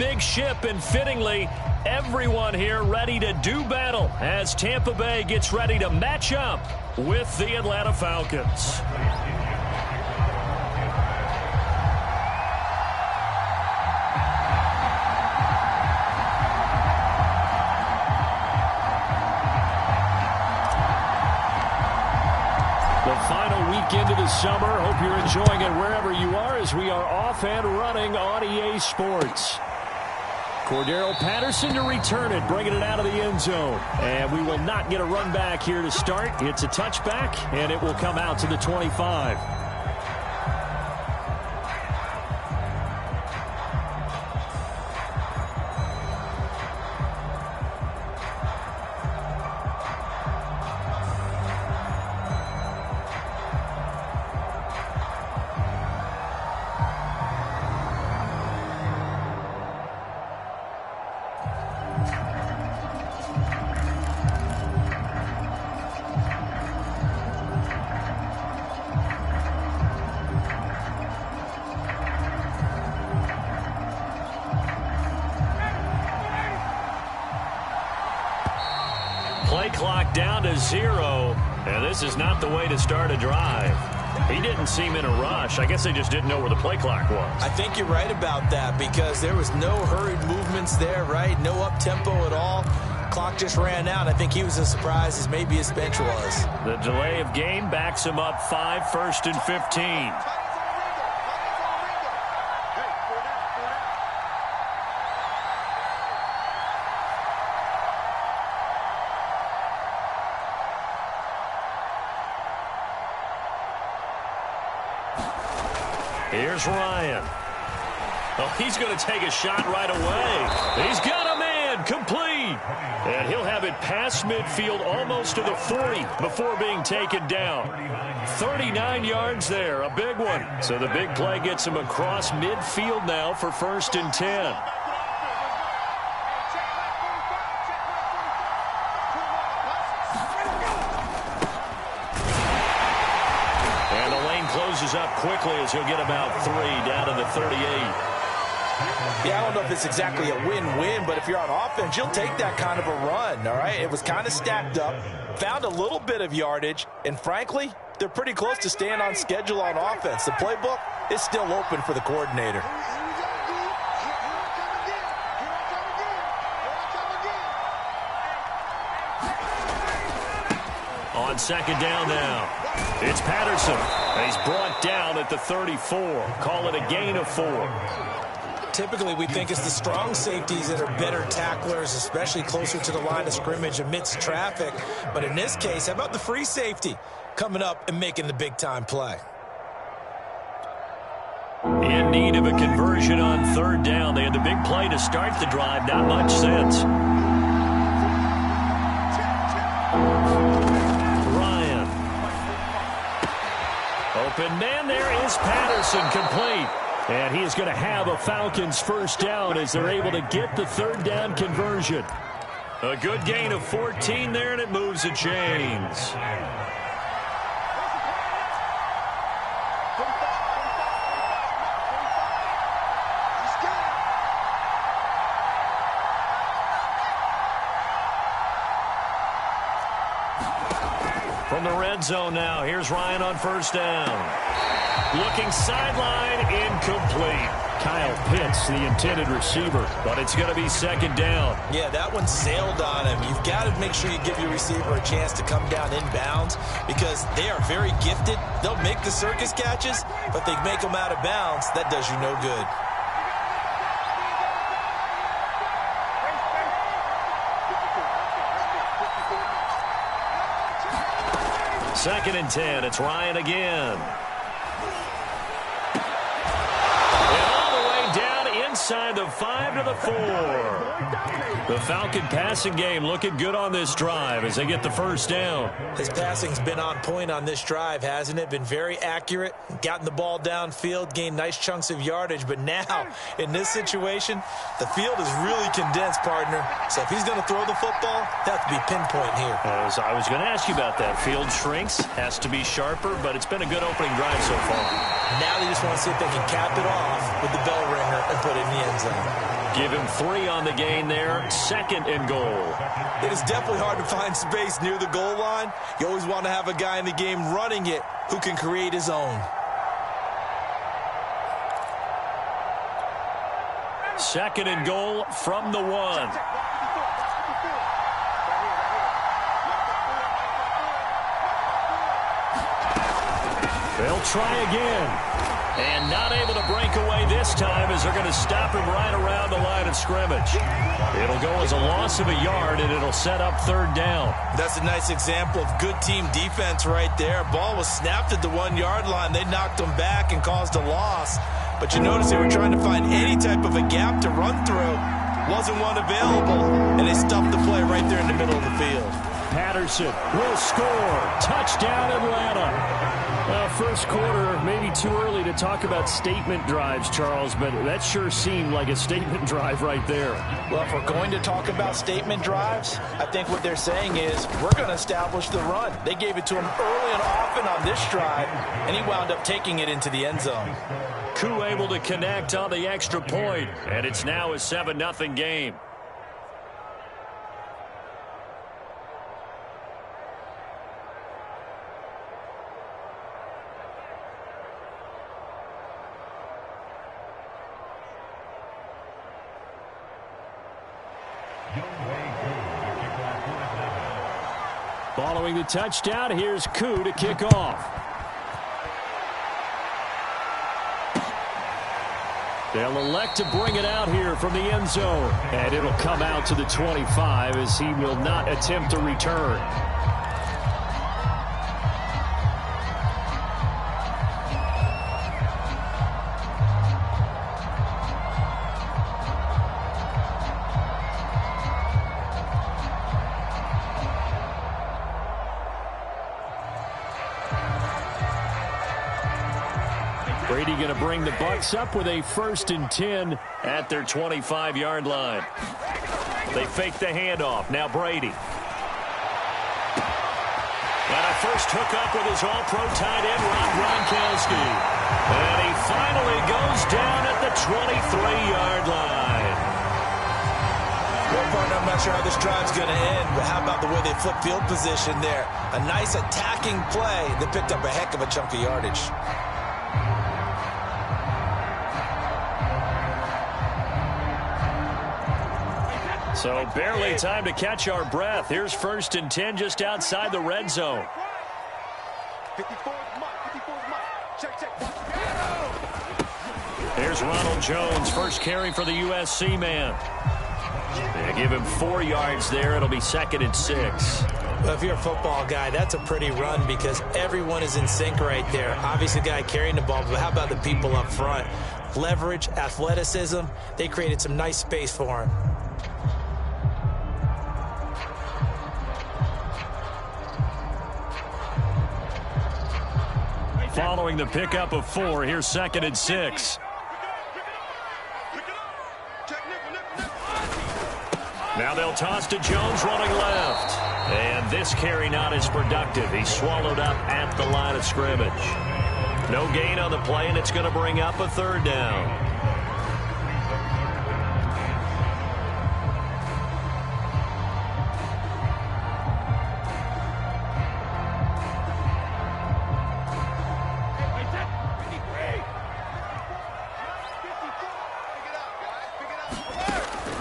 big ship, and fittingly, everyone here ready to do battle as Tampa Bay gets ready to match up with the Atlanta Falcons. The final weekend of the summer. Hope you're enjoying it wherever you are as we are off and running on EA Sports. Cordero Patterson to return it, bringing it out of the end zone. And we will not get a run back here to start. It's a touchback, and it will come out to the 25. Play clock down to 0, and this is not the way to start a drive. He didn't seem in a rush. I guess they just didn't know where the play clock was. I think you're right about that because there was no hurried movements there, right? No up-tempo at all. Clock just ran out. I think he was as surprised as maybe his bench was. The delay of game backs him up 5, 1st and 15. Here's Ryan. Oh, he's going to take a shot right away. He's got a man, complete. And he'll have it past midfield almost to the 40 before being taken down. 39 yards there, a big one. So the big play gets him across midfield now for 1st and 10. Closes up quickly as he'll get about 3 down to the 38. Yeah, I don't know if it's exactly a win-win, but if you're on offense, you'll take that kind of a run, all right? It was kind of stacked up, found a little bit of yardage, and frankly, they're pretty close to staying on schedule on offense. The playbook is still open for the coordinator. On 2nd down now, it's Patterson. He's brought down at the 34. Call it a gain of 4. Typically, we think it's the strong safeties that are better tacklers, especially closer to the line of scrimmage amidst traffic. But in this case, how about the free safety coming up and making the big-time play? In need of a conversion on 3rd down. They had the big play to start the drive. Not much sense. Open man, there is Patterson, complete. And he is going to have a Falcons 1st down as they're able to get the 3rd down conversion. A good gain of 14 there, and it moves the chains. From the red zone now, here's Ryan on 1st down. Looking sideline, incomplete. Kyle Pitts, the intended receiver, but it's going to be 2nd down. Yeah, that one sailed on him. You've got to make sure you give your receiver a chance to come down inbounds because they are very gifted. They'll make the circus catches, but they make them out of bounds. That does you no good. 2nd and 10. It's Ryan again. And all the way down inside the 5 to the 4. The Falcon passing game looking good on this drive as they get the 1st down. His passing's been on point on this drive, hasn't it? Been very accurate, gotten the ball downfield, gained nice chunks of yardage. But now, in this situation, the field is really condensed, partner. So if he's going to throw the football, that has to be pinpoint here. As I was going to ask you about that. Field shrinks, has to be sharper, but it's been a good opening drive so far. Now they just want to see if they can cap it off with the bell ringer and put it in the end zone. Give him 3 on the gain there. 2nd and goal. It is definitely hard to find space near the goal line. You always want to have a guy in the game running it who can create his own. 2nd and goal from the 1. They'll try again. And not able to break away this time as they're going to stop him right around the line of scrimmage. It'll go as a loss of a yard, and it'll set up 3rd down. That's a nice example of good team defense right there. Ball was snapped at the 1-yard line. They knocked him back and caused a loss. But you notice they were trying to find any type of a gap to run through. Wasn't one available, and they stuffed the play right there in the middle of the field. Patterson will score. Touchdown, Atlanta. First quarter, maybe too early to talk about statement drives, Charles, but that sure seemed like a statement drive right there. Well, if we're going to talk about statement drives, I think what they're saying is we're going to establish the run. They gave it to him early and often on this drive, and he wound up taking it into the end zone. Koo able to connect on the extra point, and it's now a 7-0 game. Following the touchdown, here's Koo to kick off. They'll elect to bring it out here from the end zone. And it'll come out to the 25 as he will not attempt to return. Brady going to bring the Bucs up with a 1st and 10 at their 25-yard line. They fake the handoff. Now Brady. And a first hookup with his all-pro tight end, Rob Gronkowski. And he finally goes down at the 23-yard line. Well, partner, I'm not sure how this drive's going to end, but how about the way they flip field position there? A nice attacking play that picked up a heck of a chunk of yardage. So barely time to catch our breath. Here's 1st and 10 just outside the red zone. Here's Ronald Jones, first carry for the USC man. They give him 4 yards there. It'll be 2nd and 6. Well, if you're a football guy, that's a pretty run because everyone is in sync right there. Obviously, the guy carrying the ball, but how about the people up front? Leverage, athleticism, they created some nice space for him. Following the pickup of 4, here's 2nd and 6. Now they'll toss to Jones running left. And this carry not as productive. He's swallowed up at the line of scrimmage. No gain on the play, and it's going to bring up a 3rd down.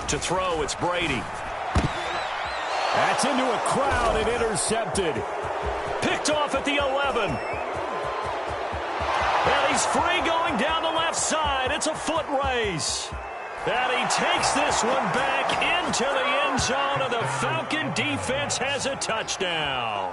To throw, it's Brady. That's into a crowd and intercepted. Picked off at the 11. And he's free going down the left side. It's a foot race. And he takes this one back into the end zone, and the Falcon defense has a touchdown.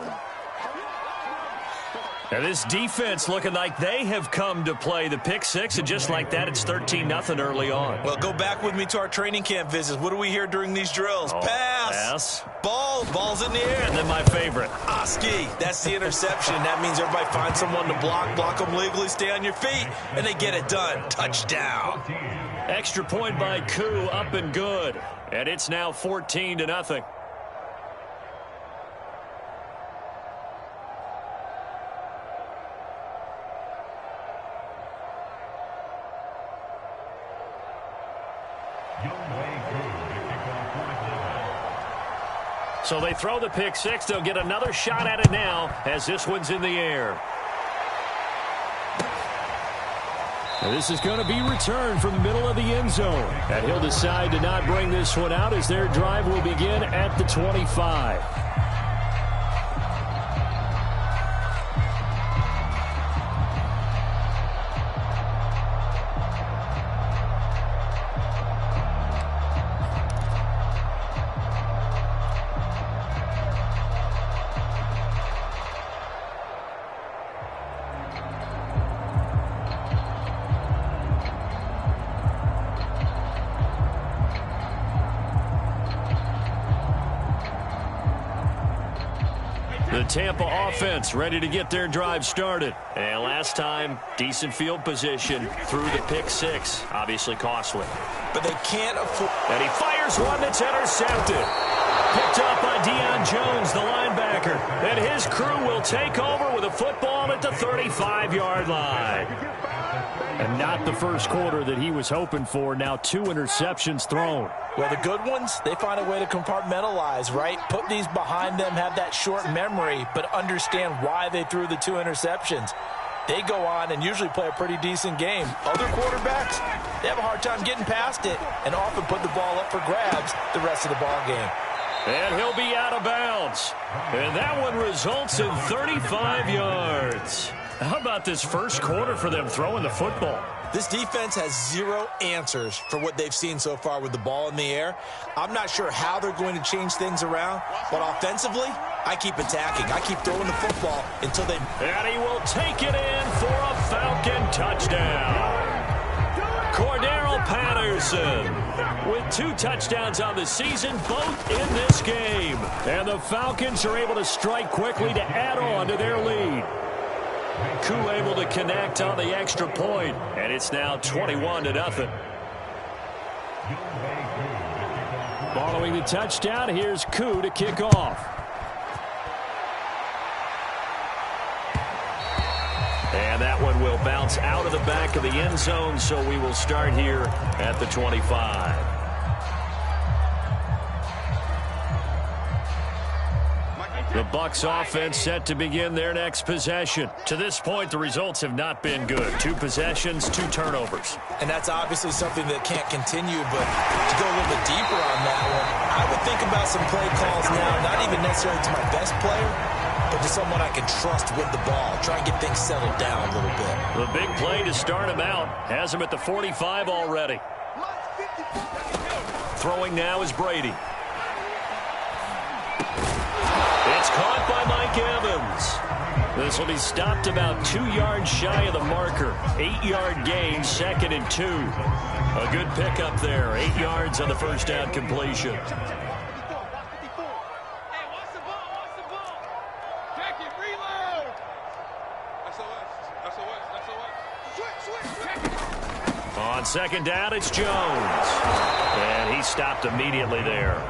And this defense looking like they have come to play the pick 6, and just like that, it's 13-0 early on. Well, go back with me to our training camp visits. What do we hear during these drills? Pass. Ball's in the air. And then my favorite. Ski. That's the interception. That means everybody finds someone to block them legally, stay on your feet, and they get it done. Touchdown. Extra point by Koo, up and good. And it's now 14-0. So they throw the pick six. They'll get another shot at it now as this one's in the air. And this is going to be returned from the middle of the end zone. And he'll decide to not bring this one out as their drive will begin at the 25. The Tampa offense ready to get their drive started. And last time, decent field position through the pick six. Obviously costly. But they can't afford... And he fires one that's intercepted. Picked up by Deion Jones, the linebacker. And his crew will take over with a football at the 35-yard line. And not the first quarter that he was hoping for. Now 2 interceptions thrown. Well, the good ones, they find a way to compartmentalize, right? Put these behind them, have that short memory, but understand why they threw the 2 interceptions. They go on and usually play a pretty decent game. Other quarterbacks, they have a hard time getting past it and often put the ball up for grabs the rest of the ball game. And he'll be out of bounds. And that one results in 35 yards. How about this first quarter for them throwing the football? This defense has 0 answers for what they've seen so far with the ball in the air. I'm not sure how they're going to change things around, but offensively, I keep attacking. I keep throwing the football until they... And he will take it in for a Falcon touchdown. Cordero Patterson with 2 touchdowns on the season, both in this game. And the Falcons are able to strike quickly to add on to their lead. Koo able to connect on the extra point, and it's now 21-0. Following the touchdown, here's Koo to kick off. And that one will bounce out of the back of the end zone, so we will start here at the 25. The Bucs offense set to begin their next possession. To this point, the results have not been good. 2 possessions, 2 turnovers. And that's obviously something that can't continue, but to go a little bit deeper on that one, I would think about some play calls now, not even necessarily to my best player, but to someone I can trust with the ball. Try and get things settled down a little bit. The big play to start him out has him at the 45 already. Throwing now is Brady. It's caught by Mike Evans. This will be stopped about 2 yards shy of the marker. 8-yard gain, 2nd and 2. A good pickup there. 8 yards on the first down completion. On second down, it's Jones. And he stopped immediately there.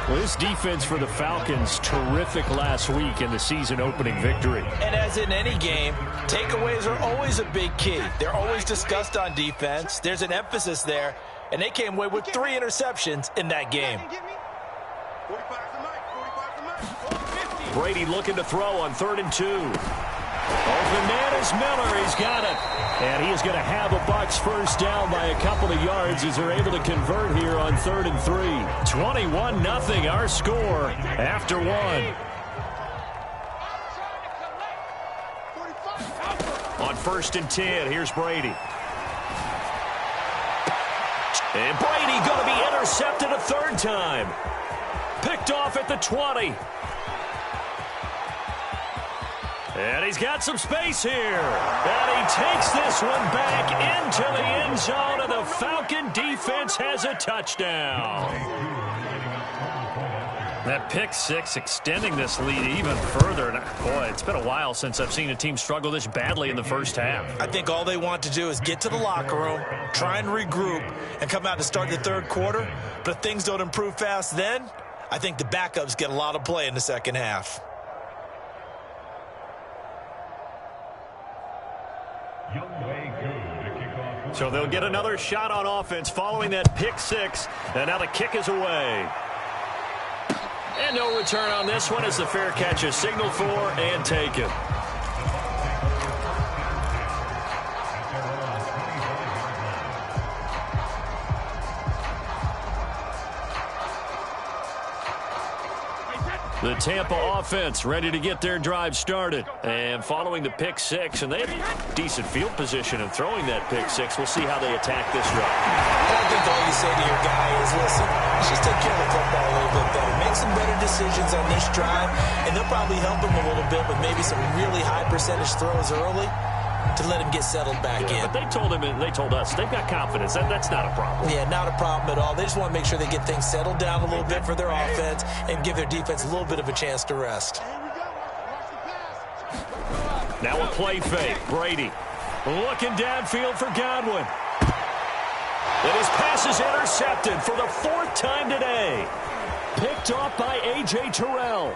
Well, this defense for the Falcons, terrific last week in the season-opening victory. And as in any game, takeaways are always a big key. They're always discussed on defense. There's an emphasis there, and they came away with 3 interceptions in that game. Brady looking to throw on 3rd and 2. Open man is Miller. He's got it. And he is going to have a Bucs first down by a couple of yards as they're able to convert here on 3rd and 3. 21-0 our score after 1. On 1st and 10, here's Brady. And Brady going to be intercepted a 3rd time. Picked off at the 20. And he's got some space here. And he takes this one back into the end zone, and the Falcon defense has a touchdown. That pick six extending this lead even further. And boy, it's been a while since I've seen a team struggle this badly in the first half. I think all they want to do is get to the locker room, try and regroup, and come out to start the 3rd quarter. But if things don't improve fast then, I think the backups get a lot of play in the second half. So they'll get another shot on offense following that pick six. And now the kick is away. And no return on this one as the fair catch is signaled for and taken. The Tampa offense ready to get their drive started. And following the pick six, and they have decent field position in throwing that pick six. We'll see how they attack this drive. I think all you say to your guy is, listen, let's just take care of the football a little bit better. Make some better decisions on this drive, and they'll probably help him a little bit with maybe some really high percentage throws early to let him get settled back in. But they told us they've got confidence. That's not a problem. Yeah, not a problem at all. They just want to make sure they get things settled down a little bit for their offense and give their defense a little bit of a chance to rest. Now a play fake. Brady looking downfield for Godwin. And his pass is intercepted for the fourth time today. Picked off by A.J. Terrell.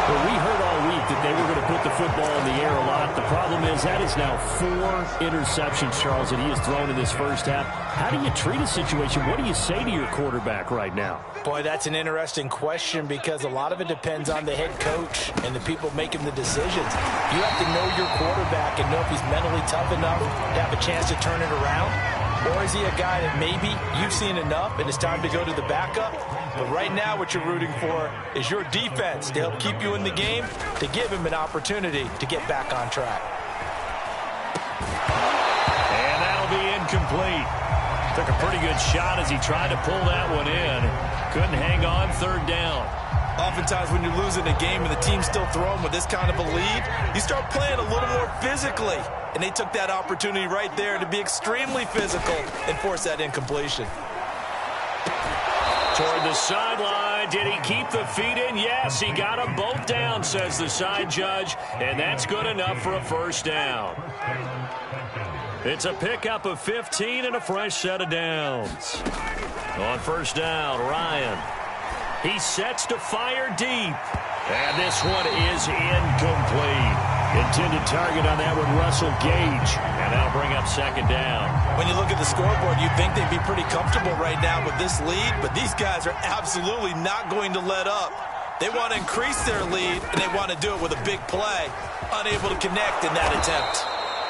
Well, we heard all week that they were going to put the football in the air a lot. The problem is that is now 4 interceptions, Charles, that he has thrown in this first half. How do you treat a situation? What do you say to your quarterback right now? Boy, that's an interesting question because a lot of it depends on the head coach and the people making the decisions. You have to know your quarterback and know if he's mentally tough enough to have a chance to turn it around. Or is he a guy that maybe you've seen enough and it's time to go to the backup? But right now what you're rooting for is your defense to help keep you in the game, to give him an opportunity to get back on track. And that'll be incomplete. Took a pretty good shot as he tried to pull that one in. Couldn't hang on, third down. Oftentimes when you're losing a game and the team's still throwing with this kind of a lead, you start playing a little more physically. And they took that opportunity right there to be extremely physical and force that incompletion. Toward the sideline. Did he keep the feet in? Yes, he got them both down, says the side judge. And that's good enough for a first down. It's a pickup of 15 and a fresh set of downs. On first down, Ryan. He sets to fire deep. And this one is incomplete. Intended target on that one, Russell Gage. And that'll bring up second down. When you look at the scoreboard, you'd think they'd be pretty comfortable right now with this lead, but these guys are absolutely not going to let up. They want to increase their lead, and they want to do it with a big play. Unable to connect in that attempt.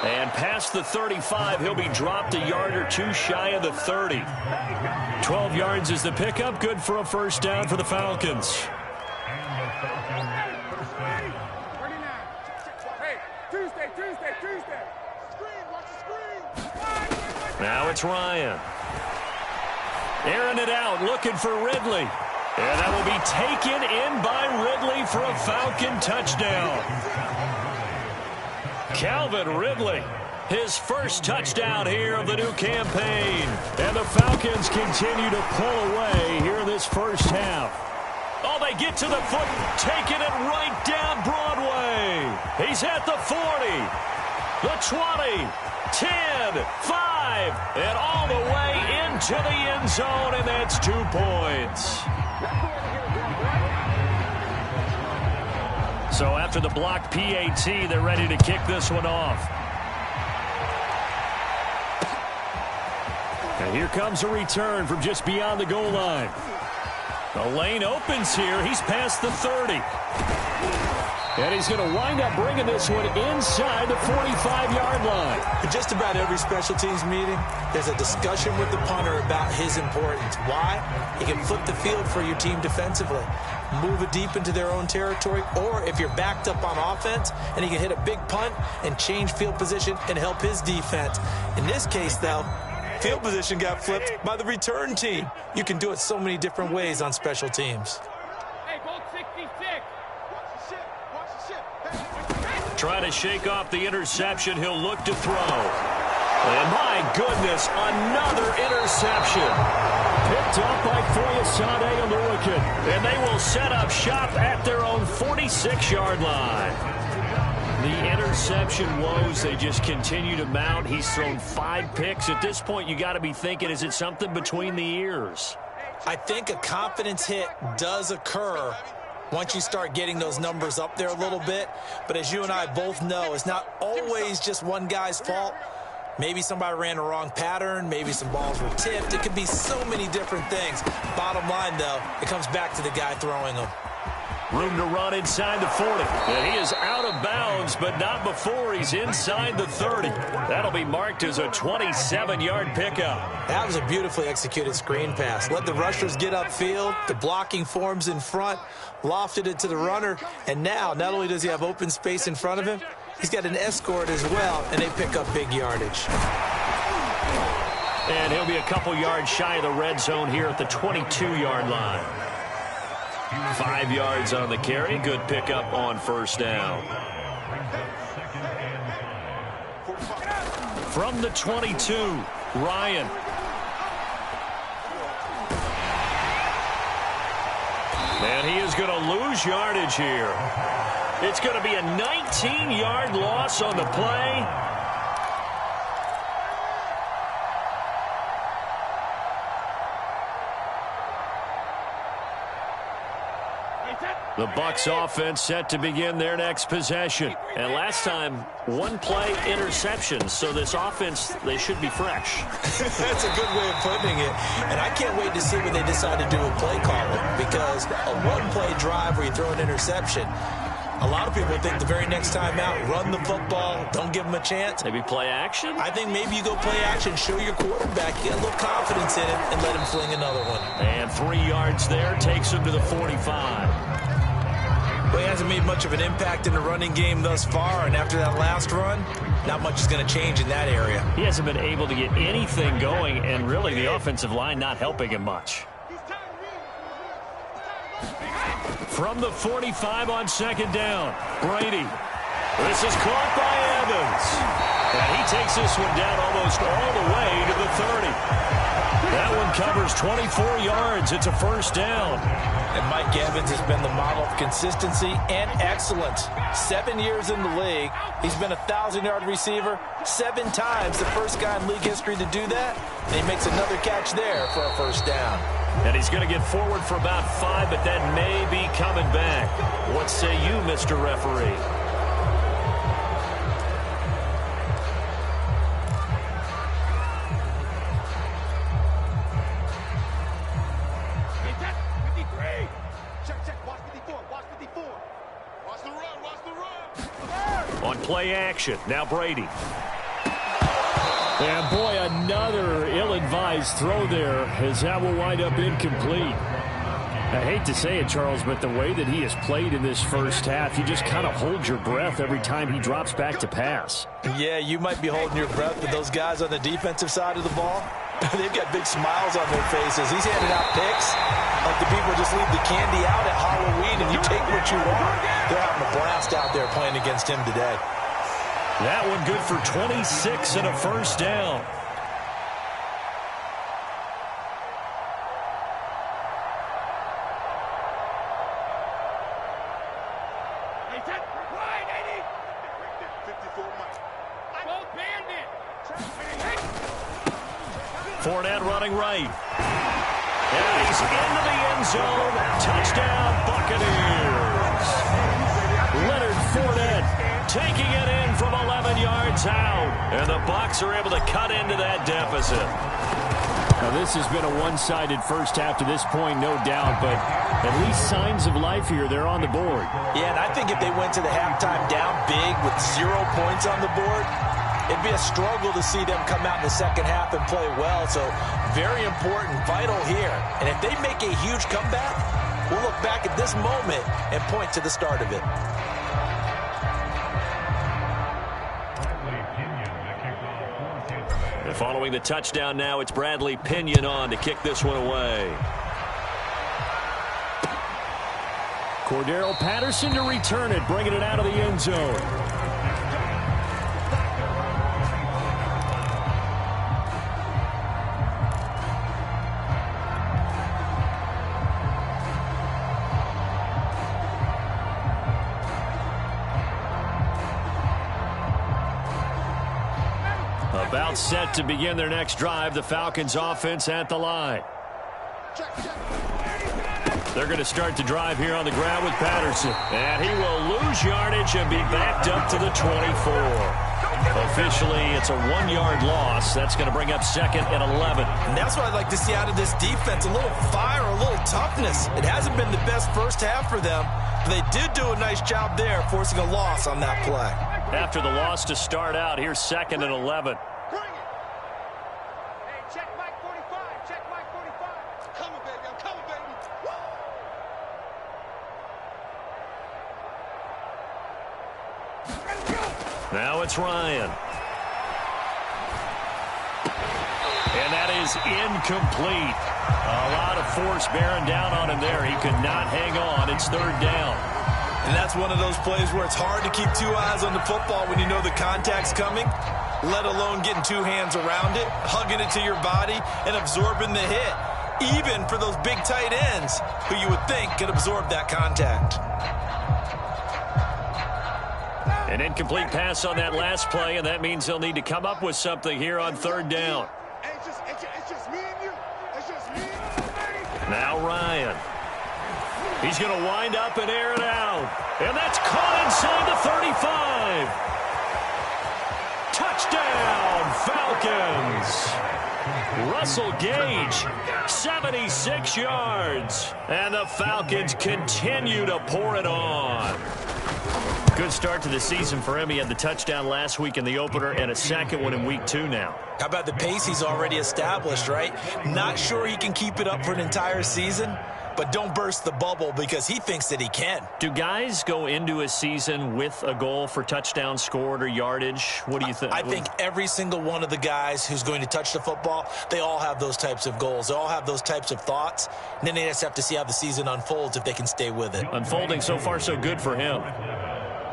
And past the 35, he'll be dropped a yard or two shy of the 30. 12 yards is the pickup. Good for a first down for the Falcons. Now it's Ryan. Airing it out, looking for Ridley. And that will be taken in by Ridley for a Falcon touchdown. Calvin Ridley, his first touchdown here of the new campaign. And the Falcons continue to pull away here in this first half. Oh, they get to the foot, taking it right down Broadway. He's at the 40, the 20, 10, 5, and all the way into the end zone, and that's 2 points. So after the blocked PAT, they're ready to kick this one off. And here comes a return from just beyond the goal line. The lane opens here. He's past the 30. And he's going to wind up bringing this one inside the 45-yard line. In just about every special teams meeting, there's a discussion with the punter about his importance. Why? He can flip the field for your team defensively, move it deep into their own territory, or if you're backed up on offense, and he can hit a big punt and change field position and help his defense. In this case, though, field position got flipped by the return team. You can do it so many different ways on special teams. Trying to shake off the interception. He'll look to throw. And my goodness, another interception. Picked up by Foyesade Aluakin. And they will set up shop at their own 46-yard line. The interception woes, they just continue to mount. He's thrown 5 picks. At this point, you got to be thinking, is it something between the ears? I think a confidence hit does occur once you start getting those numbers up there a little bit. But as you and I both know, it's not always just one guy's fault. Maybe somebody ran the wrong pattern. Maybe some balls were tipped. It could be so many different things. Bottom line, though, it comes back to the guy throwing them. Room to run inside the 40. And he is out of bounds, but not before he's inside the 30. That'll be marked as a 27-yard pickup. That was a beautifully executed screen pass. Let the rushers get upfield. The blocking forms in front. Lofted it to the runner. And now, not only does he have open space in front of him, he's got an escort as well, and they pick up big yardage. And he'll be a couple yards shy of the red zone here at the 22-yard line. 5 yards on the carry. Good pickup on first down. From the 22, Ryan. And he is going to lose yardage here. It's going to be a 19-yard loss on the play. The Bucs offense set to begin their next possession. And last time, one play interception. So this offense, they should be fresh. That's a good way of putting it. And I can't wait to see what they decide to do with play calling. Because a one-play drive where you throw an interception, a lot of people think the very next time out, run the football, don't give them a chance. Maybe play action? I think maybe you go play action, show your quarterback, get a little confidence in him, and let him fling another one. And 3 yards there takes him to the 45. Well, he hasn't made much of an impact in the running game thus far, and after that last run, not much is going to change in that area. He hasn't been able to get anything going, and really the offensive line not helping him much. From the 45 on second down, Brady. This is caught by Evans. And he takes this one down almost all the way to the 30. That one covers 24 yards. It's a first down. And Mike Evans has been the model of consistency and excellence. 7 years in the league. He's been a 1,000-yard receiver 7 times, the first guy in league history to do that. And he makes another catch there for a first down. And he's going to get forward for about 5, but that may be coming back. What say you, Mr. Referee? On play action, now Brady. And boy, another ill-advised throw there, as that will wind up incomplete. I hate to say it, Charles, but the way that he has played in this first half, you just kind of hold your breath every time he drops back to pass. Yeah, you might be holding your breath, but those guys on the defensive side of the ball, they've got big smiles on their faces. He's handing out picks like the people just leave the candy out at Halloween and you take what you want. They're having a blast out there playing against him today. That one good for 26 and a first down. Fournette running right. And he's into the end zone. Touchdown, Buccaneers. Leonard Fournette taking it in from 11 yards out. And the Bucs are able to cut into that deficit. Now, this has been a one-sided first half to this point, no doubt, but at least signs of life here. They're on the board. Yeah, and I think if they went to the halftime down big with 0 points on the board, it'd be a struggle to see them come out in the second half and play well. So very important, vital here. And if they make a huge comeback, we'll look back at this moment and point to the start of it. And following the touchdown now, it's Bradley Pinion on to kick this one away. Cordero Patterson to return it, bringing it out of the end zone. About set to begin their next drive, the Falcons offense at the line. They're going to start the drive here on the ground with Patterson. And he will lose yardage and be backed up to the 24. Officially, it's a 1-yard loss. That's going to bring up 2nd and 11. And that's what I'd like to see out of this defense, a little fire, a little toughness. It hasn't been the best first half for them, but they did do a nice job there, forcing a loss on that play. After the loss to start out, here's 2nd and 11. Now it's Ryan. And that is incomplete. A lot of force bearing down on him there. He could not hang on. It's 3rd down. And that's one of those plays where it's hard to keep 2 eyes on the football when you know the contact's coming, let alone getting 2 hands around it, hugging it to your body, and absorbing the hit, even for those big tight ends who you would think could absorb that contact. An incomplete pass on that last play, and that means they'll need to come up with something here on 3rd down. Now Ryan. He's going to wind up and air it out. And that's caught inside the 35. Touchdown, Falcons. Russell Gage, 76 yards. And the Falcons continue to pour it on. Good start to the season for him. He had the touchdown last week in the opener and a second one in week 2 now. How about the pace he's already established, right? Not sure he can keep it up for an entire season, but don't burst the bubble because he thinks that he can. Do guys go into a season with a goal for touchdowns scored or yardage? What do you think? I think every single one of the guys who's going to touch the football, they all have those types of goals. They all have those types of thoughts. And then they just have to see how the season unfolds if they can stay with it. Unfolding so far so good for him.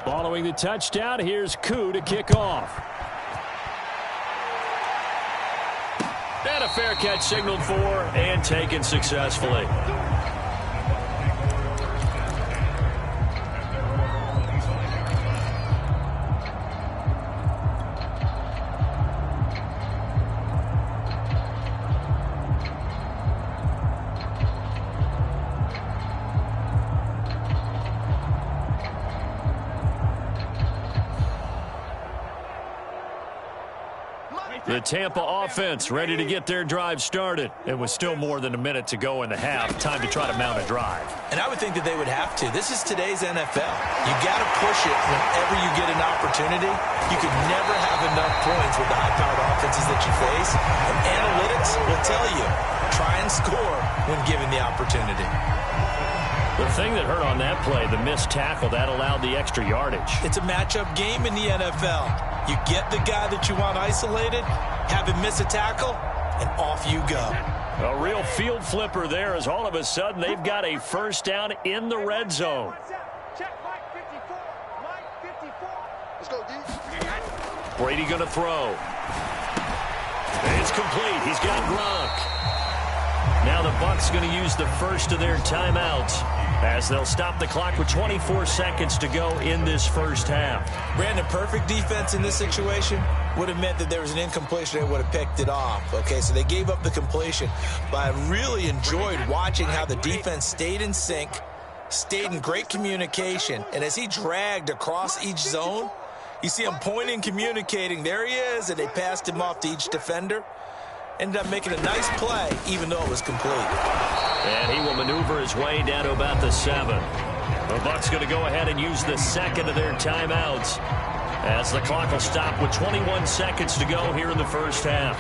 Following the touchdown, here's Koo to kick off. And a fair catch signaled for and taken successfully. The Tampa offense ready to get their drive started. It was still more than a minute to go in the half. Time to try to mount a drive. And I would think that they would have to. This is today's NFL. You got to push it whenever you get an opportunity. You could never have enough points with the high-powered offenses that you face. And analytics will tell you, try and score when given the opportunity. The thing that hurt on that play, the missed tackle, that allowed the extra yardage. It's a matchup game in the NFL. You get the guy that you want isolated, have him miss a tackle, and off you go. A real field flipper there as all of a sudden they've got a first down in the red zone. Brady going to throw. It's complete. He's got Gronk. Now the Bucs going to use the first of their timeouts as they'll stop the clock with 24 seconds to go in this first half. Brandon, perfect defense in this situation would have meant that there was an incompletion. They would have picked it off. Okay, so they gave up the completion. But I really enjoyed watching how the defense stayed in sync, stayed in great communication. And as he dragged across each zone, you see him pointing, communicating. There he is, and they passed him off to each defender. Ended up making a nice play, even though it was complete. And he will maneuver his way down to about the 7. The Bucs going to go ahead and use the second of their timeouts as the clock will stop with 21 seconds to go here in the first half.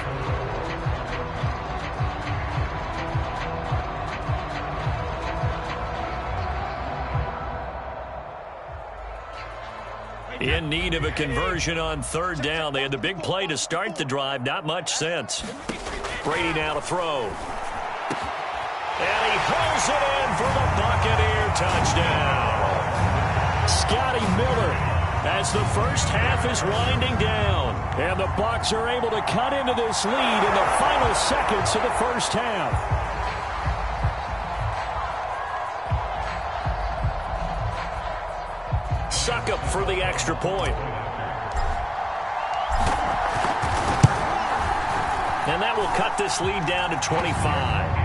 In need of a conversion on 3rd down. They had the big play to start the drive. Not much sense. Brady now to throw. And he pulls it in for the Buccaneer touchdown. Scotty Miller as the first half is winding down. And the Bucs are able to cut into this lead in the final seconds of the first half. Suck up for the extra point. And that will cut this lead down to 25.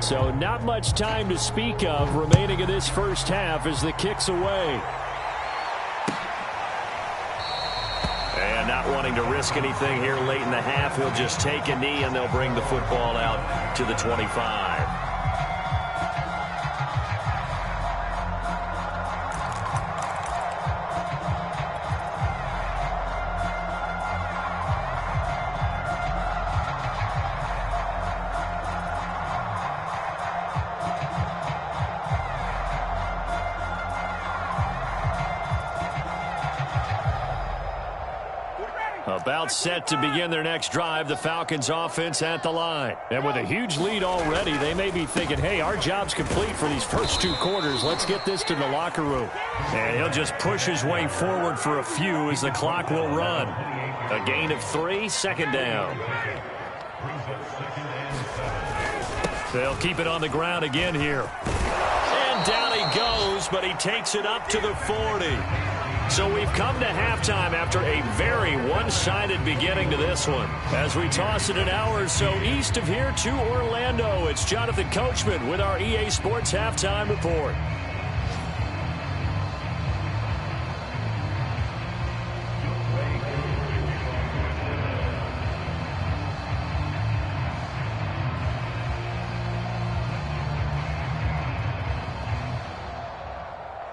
So not much time to speak of remaining in this first half as the kick's away. And not wanting to risk anything here late in the half, he'll just take a knee and they'll bring the football out to the 25. About set to begin their next drive, the Falcons offense at the line. And with a huge lead already, they may be thinking, hey, our job's complete for these first 2 quarters. Let's get this to the locker room. And he'll just push his way forward for a few as the clock will run. A gain of 3, second down. They'll keep it on the ground again here. And down he goes, but he takes it up to the 40. So we've come to halftime after a very one-sided beginning to this one. As we toss it an hour or so east of here to Orlando, it's Jonathan Coachman with our EA Sports Halftime Report.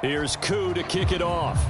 Here's Koo to kick it off.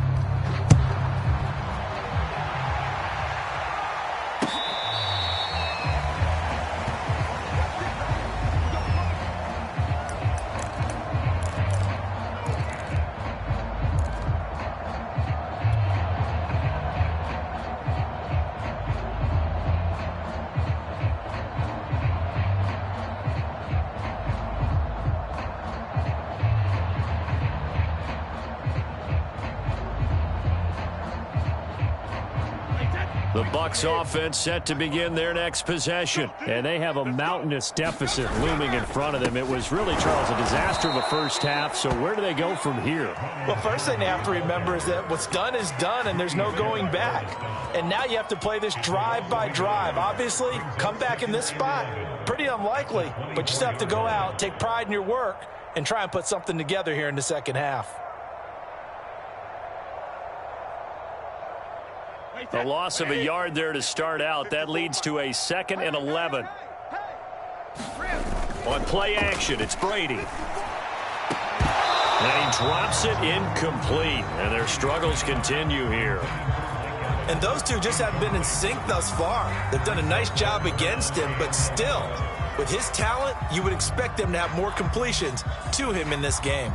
The Bucs offense set to begin their next possession. And they have a mountainous deficit looming in front of them. It was really, Charles, a disaster of a first half. So where do they go from here? Well, first thing they have to remember is that what's done is done and there's no going back. And now you have to play this drive by drive. Obviously, come back in this spot, pretty unlikely. But you still have to go out, take pride in your work, and try and put something together here in the second half. A loss of a yard there to start out. That leads to a 2nd and 11. On play action, it's Brady. And he drops it incomplete. And their struggles continue here. And those two just haven't been in sync thus far. They've done a nice job against him, but still, with his talent, you would expect them to have more completions to him in this game.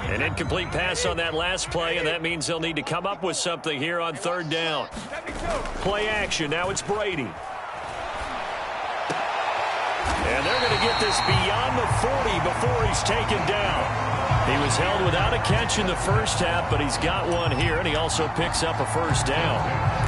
An incomplete pass on that last play, and that means they'll need to come up with something here on 3rd down. Play action. Now it's Brady. And they're going to get this beyond the 40 before he's taken down. He was held without a catch in the first half, but he's got one here, and he also picks up a first down.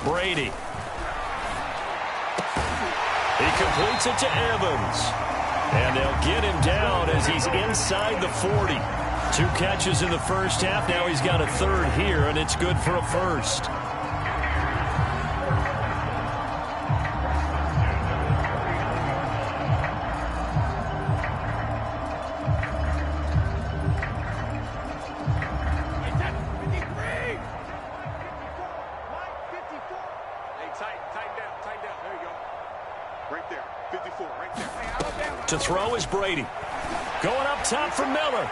Brady. He completes it to Evans. And they'll get him down as he's inside the 40. 2 catches in the first half. Now he's got a 3rd here, and it's good for a first. To throw is Brady. Going up top for Miller.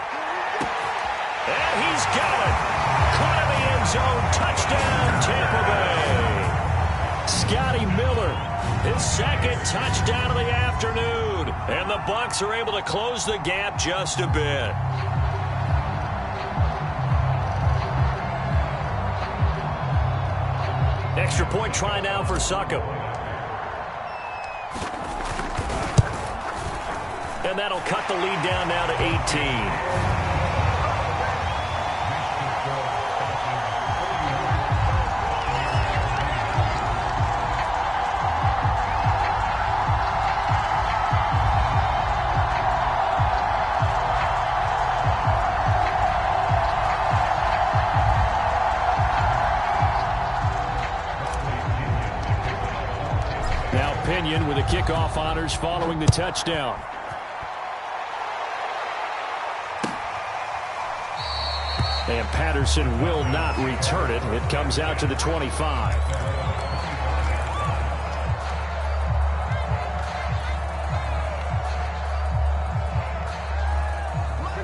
And he's got it. Caught in the end zone. Touchdown, Tampa Bay. Scotty Miller, his 2nd touchdown of the afternoon. And the Bucs are able to close the gap just a bit. Extra point try now for Succop. And that'll cut the lead down now to 18. With the kickoff honors following the touchdown. And Patterson will not return it. It comes out to the 25.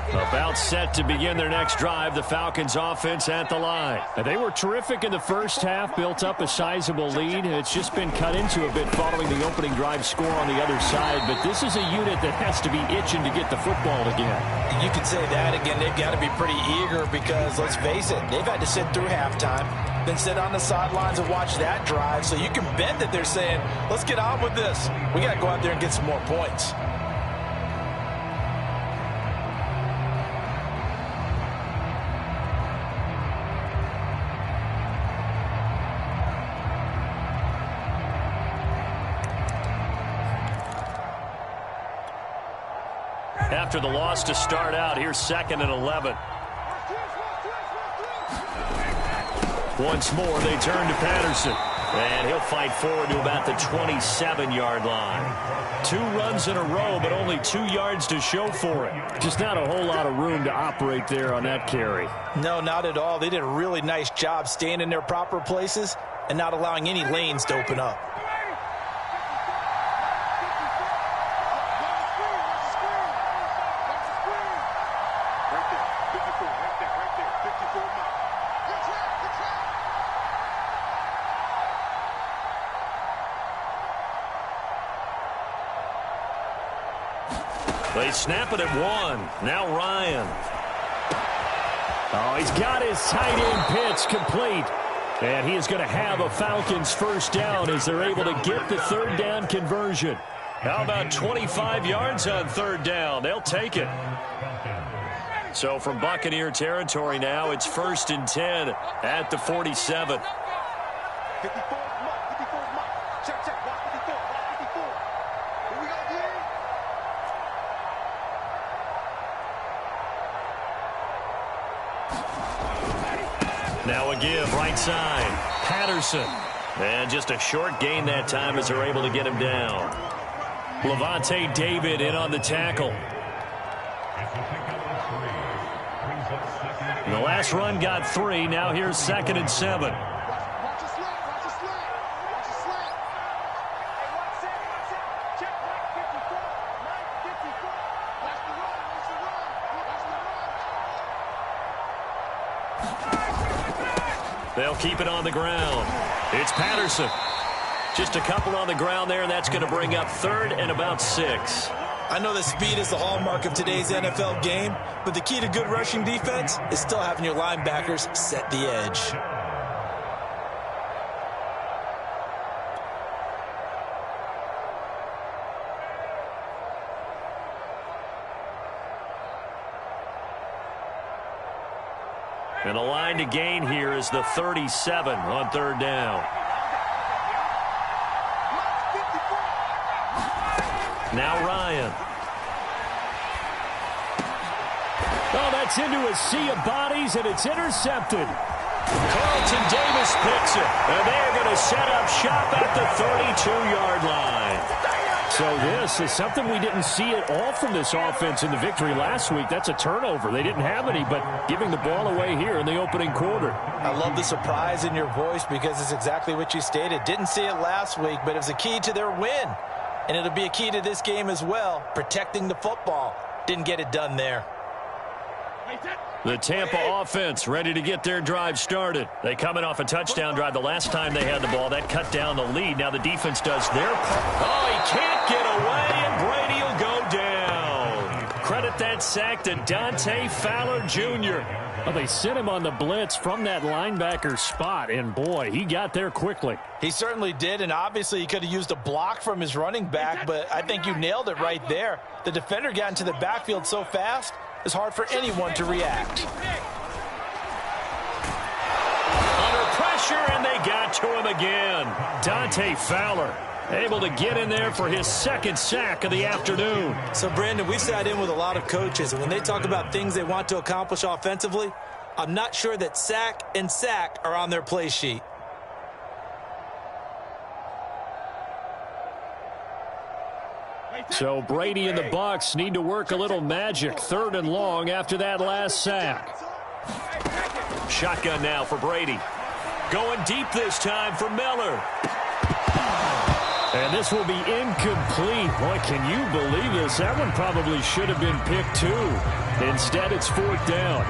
About set to begin their next drive, the Falcons offense at the line. They were terrific in the first half, built up a sizable lead. It's just been cut into a bit following the opening drive score on the other side, but this is a unit that has to be itching to get the football again. You could say that again. They've got to be pretty eager because, let's face it, they've had to sit through halftime, then sit on the sidelines and watch that drive, so you can bet that they're saying, let's get on with this. We got to go out there and get some more points. After the loss to start out, here's 2nd and 11. Once more, they turn to Patterson. And he'll fight forward to about the 27-yard line. 2 runs in a row, but only 2 yards to show for it. Just not a whole lot of room to operate there on that carry. No, not at all. They did a really nice job staying in their proper places and not allowing any lanes to open up. They snap it at 1. Now Ryan. Oh, he's got his tight end pitch complete. And he is going to have a Falcons first down as they're able to get the 3rd down conversion. How about 25 yards on 3rd down? They'll take it. So from Buccaneer territory now, it's 1st and 10 at the 47. Now a give, right side. Patterson. And just a short gain that time as they're able to get him down. Levante David in on the tackle. And the last run got 3. Now here's 2nd and 7. They'll keep it on the ground. It's Patterson. Just a couple on the ground there, and that's going to bring up 3rd and about 6. I know that speed is the hallmark of today's NFL game, but the key to good rushing defense is still having your linebackers set the edge. And the line to gain here is the 37 on 3rd down. Now Ryan. Oh, that's into a sea of bodies, and it's intercepted. Carlton Davis picks it, and they're going to set up shop at the 32-yard line. So this is something we didn't see at all from this offense in the victory last week. That's a turnover. They didn't have any, but giving the ball away here in the opening quarter. I love the surprise in your voice because it's exactly what you stated. Didn't see it last week, but it was a key to their win. And it'll be a key to this game as well, protecting the football. Didn't get it done there. The Tampa offense ready to get their drive started. They coming off a touchdown drive the last time they had the ball. That cut down the lead. Now the defense does their part. Oh, he can't get away, and Brady will go down. Credit that second sack to Dante Fowler Jr. Well, they sent him on the blitz from that linebacker spot, and boy, he got there quickly. He certainly did, and obviously he could have used a block from his running back, but I think you nailed it right there. The defender got into the backfield so fast, it's hard for anyone to react. Under pressure, and they got to him again. Dante Fowler able to get in there for his second sack of the afternoon. So, Brandon, we've sat in with a lot of coaches, and when they talk about things they want to accomplish offensively, I'm not sure that sack and sack are on their play sheet. So Brady and the Bucs need to work a little magic. 3rd and long after that last sack. Shotgun now for Brady. Going deep this time for Miller. And this will be incomplete. Boy, can you believe this? That one probably should have been picked too. Instead, it's 4th down.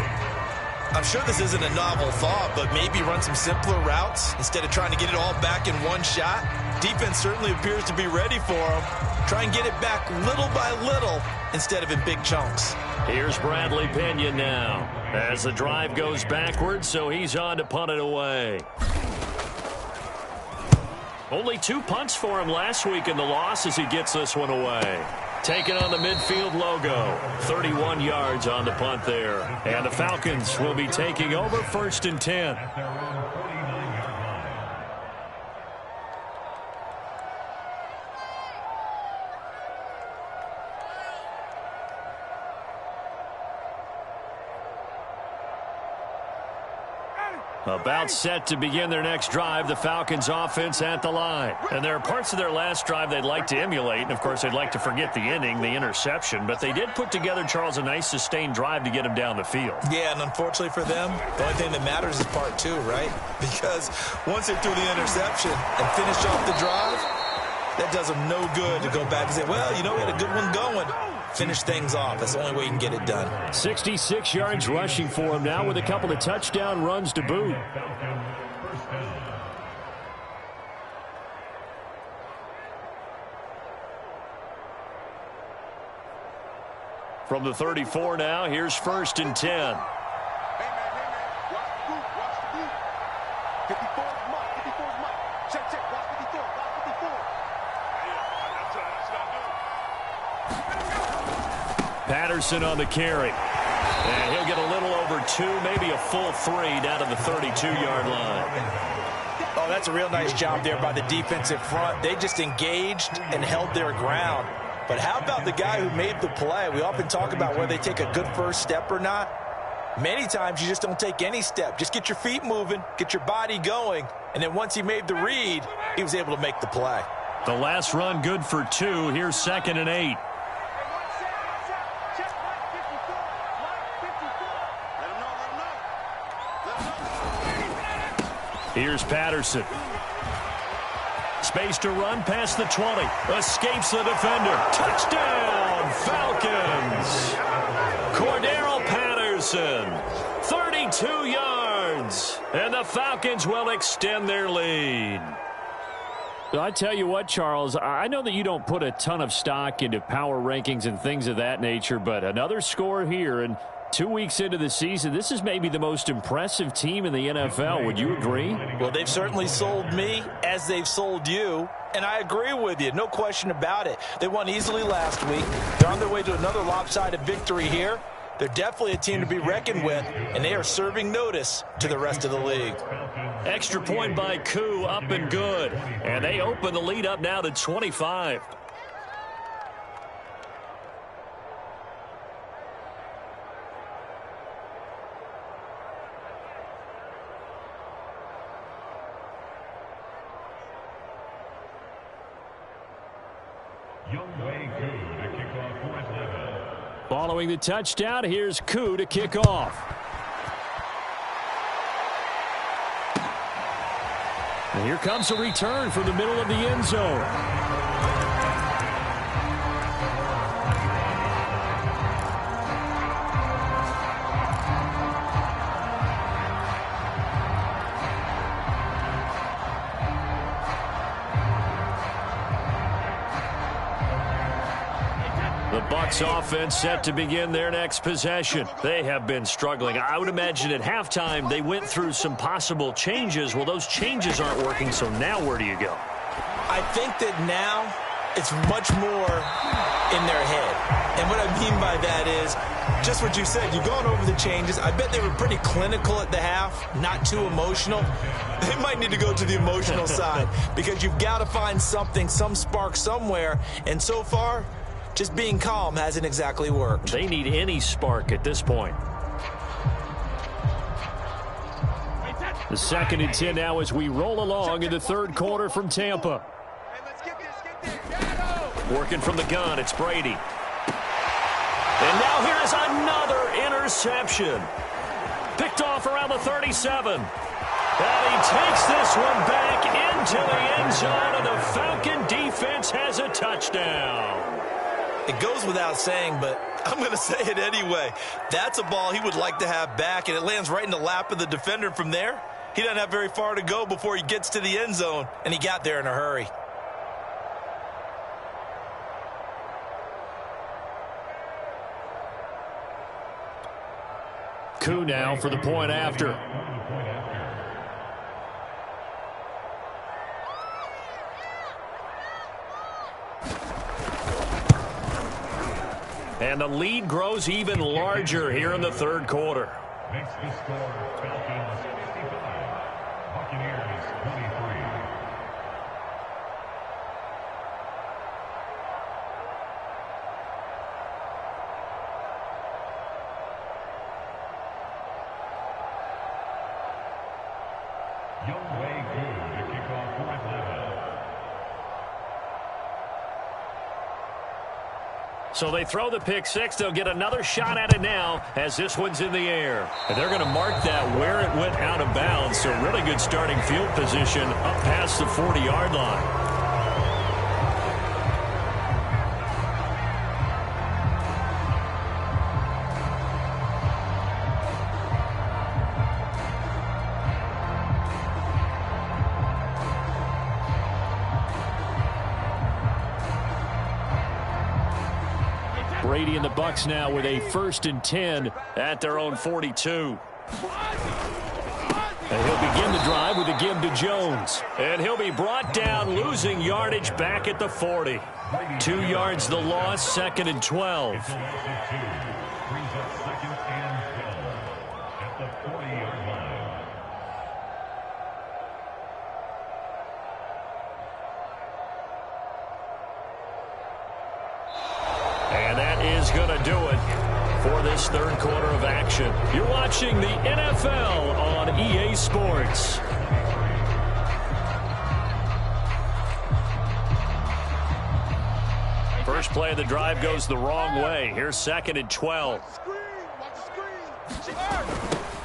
I'm sure this isn't a novel thought, but maybe run some simpler routes instead of trying to get it all back in one shot. Defense certainly appears to be ready for him. Try and get it back little by little instead of in big chunks. Here's Bradley Pinion now as the drive goes backwards, so he's on to punt it away. Only 2 punts for him last week in the loss as he gets this one away. Taking on the midfield logo. 31 yards on the punt there. And the Falcons will be taking over 1st and 10. About set to begin their next drive, the Falcons offense at the line. And there are parts of their last drive they'd like to emulate, and of course they'd like to forget the inning, the interception, but they did put together, Charles, a nice sustained drive to get them down the field. Yeah, and unfortunately for them, the only thing that matters is part 2, right? Because once they threw the interception and finished off the drive, that does them no good to go back and say, well, you know, we had a good one going. Finish things off. That's the only way you can get it done. 66 yards rushing for him now with a couple of touchdown runs to boot. From the 34 now, here's 1st and 10. Patterson on the carry. And he'll get a little over 2, maybe a full 3 down to the 32-yard line. Oh, that's a real nice job there by the defensive front. They just engaged and held their ground. But how about the guy who made the play? We often talk about whether they take a good first step or not. Many times you just don't take any step. Just get your feet moving, get your body going, and then once he made the read, he was able to make the play. The last run good for 2. Here's 2nd and 8. Here's Patterson. Space to run past the 20. Escapes the defender. Touchdown, Falcons. Cordero Patterson, 32 yards. And the Falcons will extend their lead. I tell you what, Charles, I know that you don't put a ton of stock into power rankings and things of that nature, but another score here, and 2 weeks into the season, this is maybe the most impressive team in the NFL. Would you agree? Well, they've certainly sold me as they've sold you, and I agree with you. No question about it. They won easily last week. They're on their way to another lopsided victory here. They're definitely a team to be reckoned with, and they are serving notice to the rest of the league. Extra point by Koo, up and good. And they open the lead up now to 25. Following the touchdown, here's Koo to kick off. And here comes a return from the middle of the end zone. The Bucs offense set to begin their next possession. They have been struggling. I would imagine at halftime they went through some possible changes. Well, those changes aren't working, so now where do you go? I think that now it's much more in their head. And what I mean by that is just what you said. You've gone over the changes. I bet they were pretty clinical at the half, not too emotional. They might need to go to the emotional side because you've got to find something, some spark somewhere. And so far, just being calm hasn't exactly worked. They need any spark at this point. The 2nd and 10 now as we roll along in the third quarter from Tampa. Working from the gun, it's Brady. And now here is another interception. Picked off around the 37. And he takes this one back into the end zone, and the Falcon defense has a touchdown. It goes without saying, but I'm going to say it anyway. That's a ball he would like to have back, and it lands right in the lap of the defender from there. He doesn't have very far to go before he gets to the end zone, and he got there in a hurry. Coup now for the point after. And the lead grows even larger here in the third quarter. Makes the score Falcons 55, Buccaneers 23. Young Way Good to kick off for Atlanta. So they throw the pick six. They'll get another shot at it now as this one's in the air. And they're going to mark that where it went out of bounds. So really good starting field position up past the 40-yard line. Brady and the Bucs now with a 1st and 10 at their own 42. And he'll begin the drive with a give to Jones. And he'll be brought down, losing yardage back at the 40. 2 yards the loss, 2nd and 12. Brings up 2nd and 12 at the 40-yard line. And that is going to do it for this third quarter of action. You're watching the NFL on EA Sports. First play of the drive goes the wrong way. Here's 2nd and 12.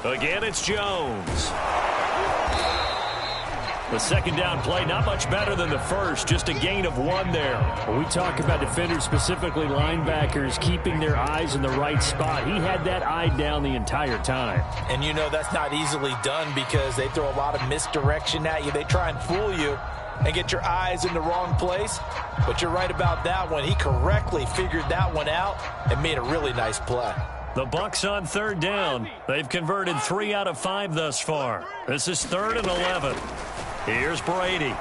Again, it's Jones. The second down play, not much better than the first, just a gain of 1 there. When we talk about defenders, specifically linebackers, keeping their eyes in the right spot, he had that eye down the entire time. And you know that's not easily done because they throw a lot of misdirection at you. They try and fool you and get your eyes in the wrong place. But you're right about that one. He correctly figured that one out and made a really nice play. The Bucs on 3rd down. They've converted 3 out of 5 thus far. This is 3rd and 11. Here's Brady.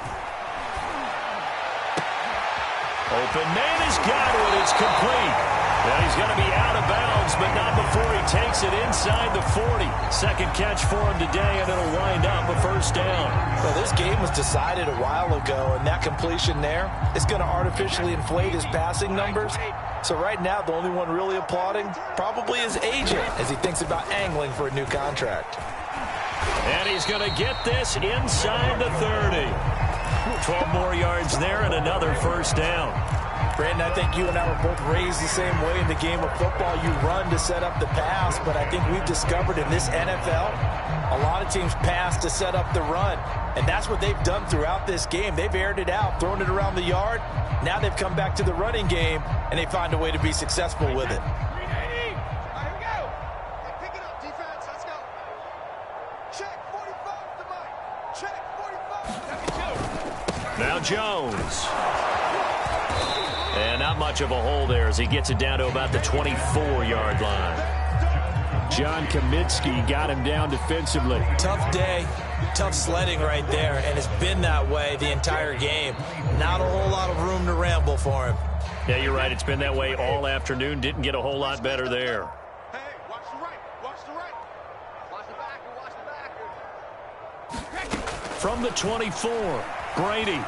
Open man has got it. It's complete. Now he's going to be out of bounds, but not before he takes it inside the 40. Second catch for him today, and it'll wind up a 1st down. Well, this game was decided a while ago, and that completion there is going to artificially inflate his passing numbers. So right now, the only one really applauding probably his agent as he thinks about angling for a new contract. And he's going to get this inside the 30. 12 more yards there and another 1st down. Brandon, I think you and I were both raised the same way in the game of football. You run to set up the pass, but I think we've discovered in this NFL, a lot of teams pass to set up the run. And that's what they've done throughout this game. They've aired it out, thrown it around the yard. Now they've come back to the running game, and they find a way to be successful with it. Now Jones. And now not much of a hole there as he gets it down to about the 24-yard line. John Kaminsky got him down defensively. Tough day, tough sledding right there, and it's been that way the entire game. Not a whole lot of room to ramble for him. Yeah, you're right. It's been that way all afternoon. Didn't get a whole lot better there. Hey, watch the right. Watch the right. Watch the back. Watch the back. From the 24, Brady.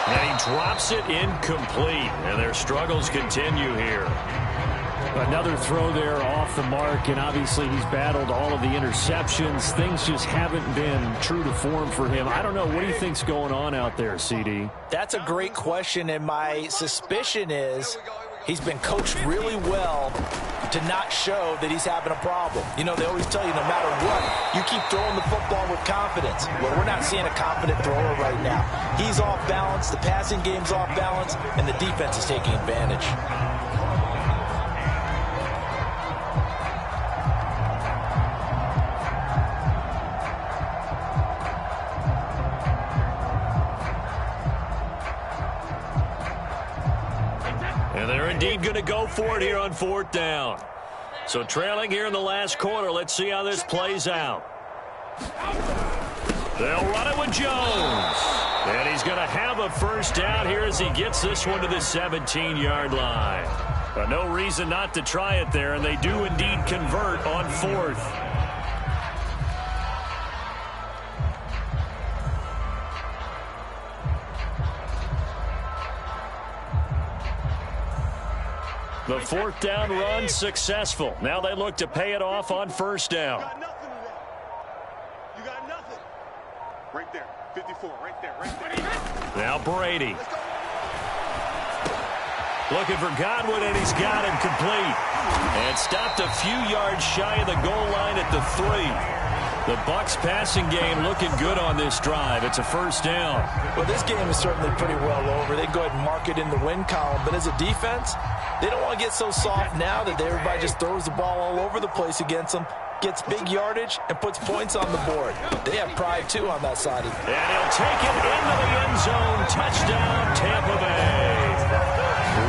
And he drops it incomplete. And their struggles continue here. Another throw there off the mark, and obviously he's battled all of the interceptions. Things just haven't been true to form for him. I don't know. What do you think's going on out there, CD? That's a great question, and my suspicion is he's been coached really well to not show that he's having a problem. You know, they always tell you no matter what, you keep throwing the football with confidence. Well, we're not seeing a confident thrower right now. He's off balance, the passing game's off balance, and the defense is taking advantage. And they're indeed going to go for it here on 4th down. So trailing here in the last quarter. Let's see how this plays out. They'll run it with Jones. And he's going to have a first down here as he gets this one to the 17-yard line. But no reason not to try it there, and they do indeed convert on 4th. The 4th down run successful. Now they look to pay it off on 1st down. You got nothing today. You got nothing. Right there. 54. Right there. Right there. Now Brady. Looking for Godwin, and he's got him complete. And stopped a few yards shy of the goal line at the 3. The Bucs passing game looking good on this drive. It's a 1st down. Well, this game is certainly pretty well over. They go ahead and mark it in the win column. But as a defense, they don't want to get so soft now that everybody just throws the ball all over the place against them, gets big yardage, and puts points on the board. They have pride, too, on that side. And he'll take it into the end zone. Touchdown, Tampa Bay.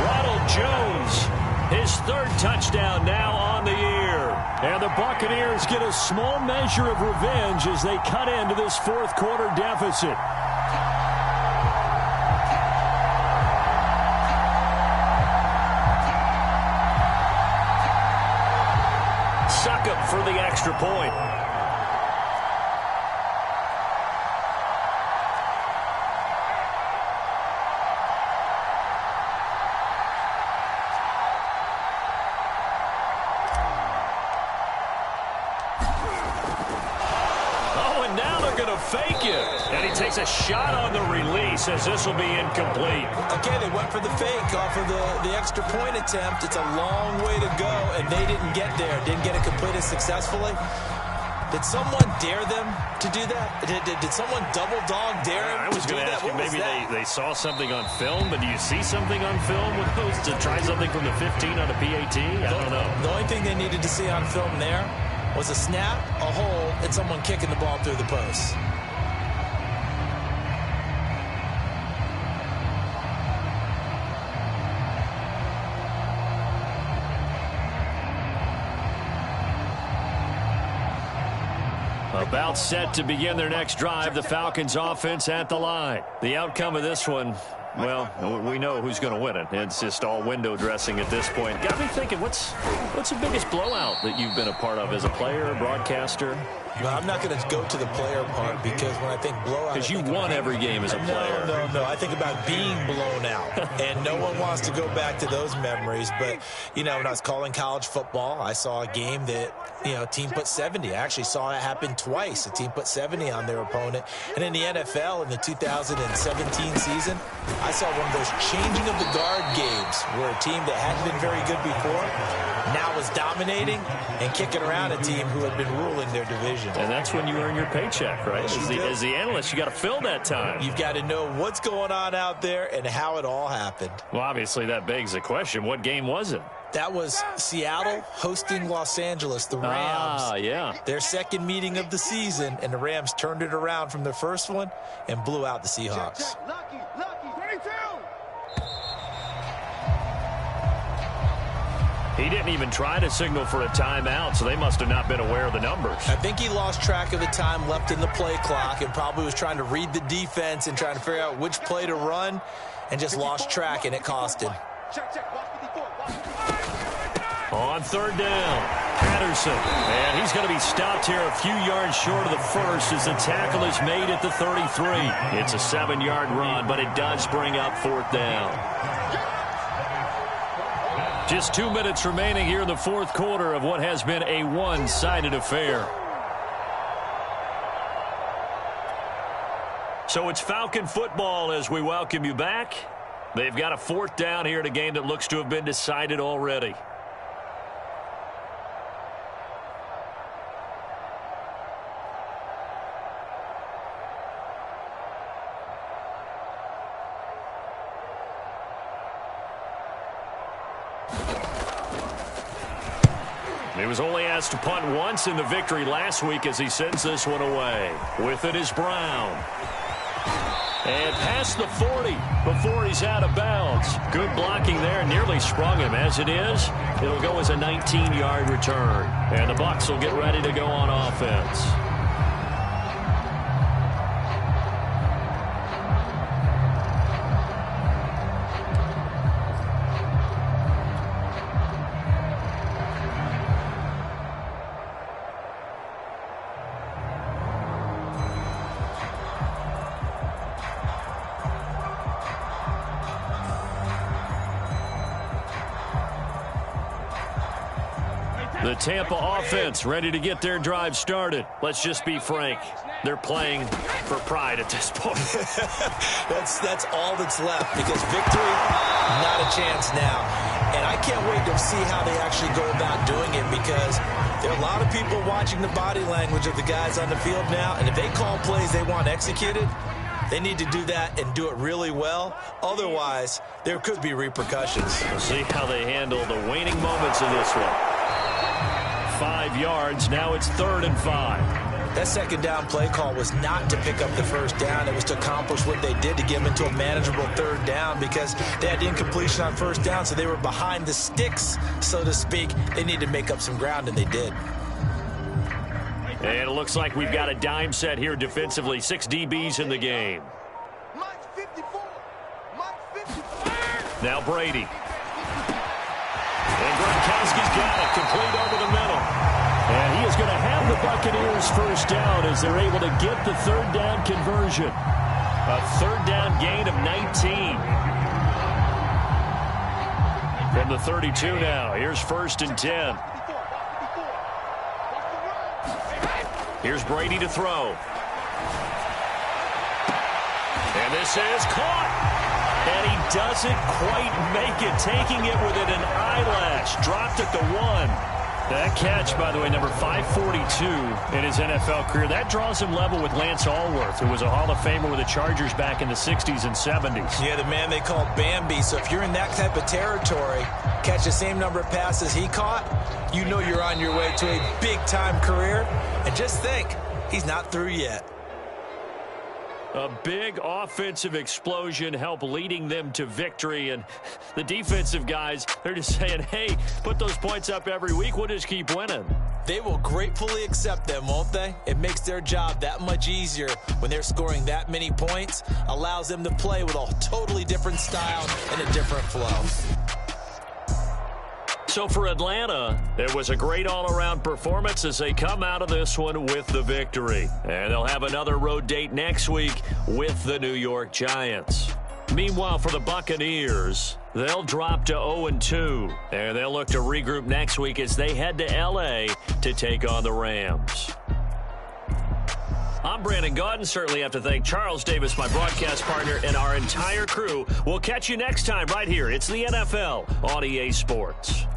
Ronald Jones, his 3rd touchdown now on the year. And the Buccaneers get a small measure of revenge as they cut into this 4th quarter deficit. Suck up for the extra point. Fake it. And he takes a shot on the release as this will be incomplete. Okay, they went for the fake off of the extra point attempt. It's a long way to go, and they didn't get there. Didn't get it completed successfully. Did someone dare them to do that? Did someone double dog dare him I was going to ask you, maybe they saw something on film, but do you see something on film with those to try something from the 15 on a PAT? I don't know. The only thing they needed to see on film there was a snap, a hole, and someone kicking the ball through the post. About set to begin their next drive, the Falcons offense at the line. The outcome of this one, well, we know who's going to win it. It's just all window dressing at this point. Got me thinking, what's the biggest blowout that you've been a part of as a player, broadcaster? Well, I'm not going to go to the player part because when I think blowout... Because you won every game as a player. No. I think about being blown out. And no one wants to go back to those memories. But, you know, when I was calling college football, I saw a game that, you know, a team put 70. I actually saw it happen twice. A team put 70 on their opponent. And in the NFL, in the 2017 season, I saw one of those changing of the guard games where a team that hadn't been very good before now was dominating and kicking around a team who had been ruling their division. And that's when you earn your paycheck, right? As the analyst, you got to fill that time. You've got to know what's going on out there and how it all happened. Well, obviously, that begs the question, what game was it? That was Seattle hosting Los Angeles, the Rams. Yeah. Their second meeting of the season, and the Rams turned it around from their first one and blew out the Seahawks. Lucky, 22. He didn't even try to signal for a timeout, so they must have not been aware of the numbers. I think he lost track of the time left in the play clock and probably was trying to read the defense and trying to figure out which play to run and just lost track, and it cost him. On third down, Patterson. And he's going to be stopped here a few yards short of the first as the tackle is made at the 33. It's a 7-yard run, but it does bring up fourth down. Just 2 minutes remaining here in the fourth quarter of what has been a one-sided affair. So it's Falcon football as we welcome you back. They've got a fourth down here in a game that looks to have been decided already. He was only asked to punt once in the victory last week as he sends this one away. With it is Brown. And past the 40 before he's out of bounds. Good blocking there. Nearly sprung him. As it is, it'll go as a 19-yard return. And the Bucs will get ready to go on offense. The Tampa offense ready to get their drive started. Let's just be frank. They're playing for pride at this point. That's all that's left because victory, not a chance now. And I can't wait to see how they actually go about doing it because there are a lot of people watching the body language of the guys on the field now. And if they call plays they want executed, they need to do that and do it really well. Otherwise, there could be repercussions. We'll see how they handle the waning moments of this one. 5 yards. Now it's 3rd and 5. That second down play call was not to pick up the first down. It was to accomplish what they did to get them into a manageable 3rd down because they had incompletion on first down, so they were behind the sticks, so to speak. They needed to make up some ground, and they did. And it looks like we've got a dime set here defensively. 6 DBs in the game. Now Brady. And Gronkowski's got it, complete over the middle. And he is going to have the Buccaneers first down as they're able to get the 3rd down conversion. A 3rd down gain of 19. From the 32 now, here's 1st and 10. Here's Brady to throw. And this is caught. And he doesn't quite make it, taking it within an eyelash. Dropped at the 1. That catch, by the way, number 542 in his NFL career. That draws him level with Lance Allworth, who was a Hall of Famer with the Chargers back in the 60s and 70s. Yeah, the man they called Bambi. So if you're in that type of territory, catch the same number of passes he caught, you know you're on your way to a big-time career. And just think, he's not through yet. A big offensive explosion helped leading them to victory. And the defensive guys, they're just saying, hey, put those points up every week. We'll just keep winning. They will gratefully accept them, won't they? It makes their job that much easier when they're scoring that many points. Allows them to play with a totally different style and a different flow. So for Atlanta, it was a great all-around performance as they come out of this one with the victory. And they'll have another road date next week with the New York Giants. Meanwhile, for the Buccaneers, they'll drop to 0-2. And they'll look to regroup next week as they head to L.A. to take on the Rams. I'm Brandon Gaudin. Certainly have to thank Charles Davis, my broadcast partner, and our entire crew. We'll catch you next time right here. It's the NFL on EA Sports.